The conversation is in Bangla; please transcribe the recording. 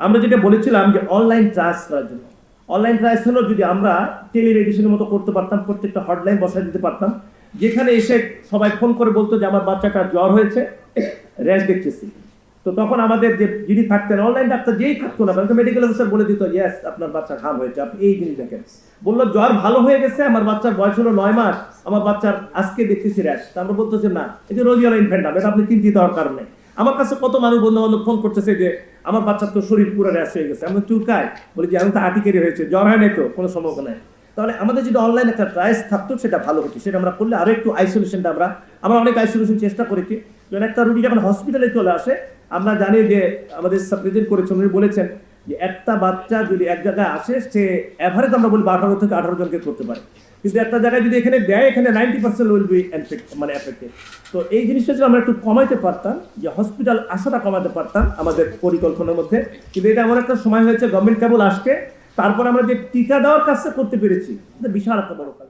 আমরা যেটা বলেছিলাম যে অনলাইন ট্রায়ালস করার জন্য। অনলাইন ট্রায়ালস হলো যদি আমরা টেলিমেডিসিনের মতো করতে পারতাম, প্রত্যেকটা হটলাইন বসায় দিতে পারতাম, যেখানে এসে সবাই ফোন করে বলতো যে আমার বাচ্চাটার জ্বর হয়েছে, র্যাশ দেখতেছি। তো তখন আমাদের যে যিনি থাকতেন অনলাইন ডাক্তার যেই থাকতো না, কারণ মেডিকেল অফিসার বলে দিত ইয়েস আপনার বাচ্চা ঘাম হয়েছে, আপনি এই জিনিস দেখেন। বললো জ্বর ভালো হয়ে গেছে, আমার বাচ্চার বয়স হলো 9 মাস, আমার বাচ্চার আজকে দেখতেছি র্যাশ। আমরা বলতেছি না, এই যে রোজিওলা ইনফেন্টাম, এটা আপনি চিন্তিত হওয়ার কারণে। আমার কাছে কত মানুষ বন্ধু বান্ধব ফোন করতেছে যে আমার বাচ্চার তো শরীর পুরো র্যাশ হয়ে গেছে, আমি চুলকায় বলি যে আমি তো আটিকেরি হয়েছে, জ্বর হয় নাই তো, কোনো সম্ভাবনা নেই। তাহলে আমাদের যদি অনলাইন একটা ট্রায়ালস থাকতো সেটা ভালো হতো, সেটা আমরা করলে আরো একটু আইসোলেশনটা আমরা অনেক আইসোলেশন চেষ্টা করেছি। যখন একটা রুগী যখন হসপিটালে চলে আসে, আমরা জানি যে আমাদের সাবপ্রেজেন্ট করেছেন, উনি বলেছেন যে একটা বাচ্চা যদি এক জায়গায় আসে সে অ্যাভারেজ আমরা বলি 12 থেকে 18 জনকে করতে পারে, কিন্তু একটা জায়গায় যদি এখানে দেয় এখানে 90% উইল বি এফেক্টেড। তো এই জিনিসটা যদি আমরা একটু কমাইতে পারতাম, যে হসপিটাল আসাটা কমাতে পারতাম আমাদের পরিকল্পনার মধ্যে। কিন্তু এটা এমন একটা সময় হয়েছে গভর্নমেন্ট কেবল আসছে, তারপর আমরা যে টিকা দেওয়ার কাজটা করতে পেরেছি, এটা বিশাল একটা বড় কাজ।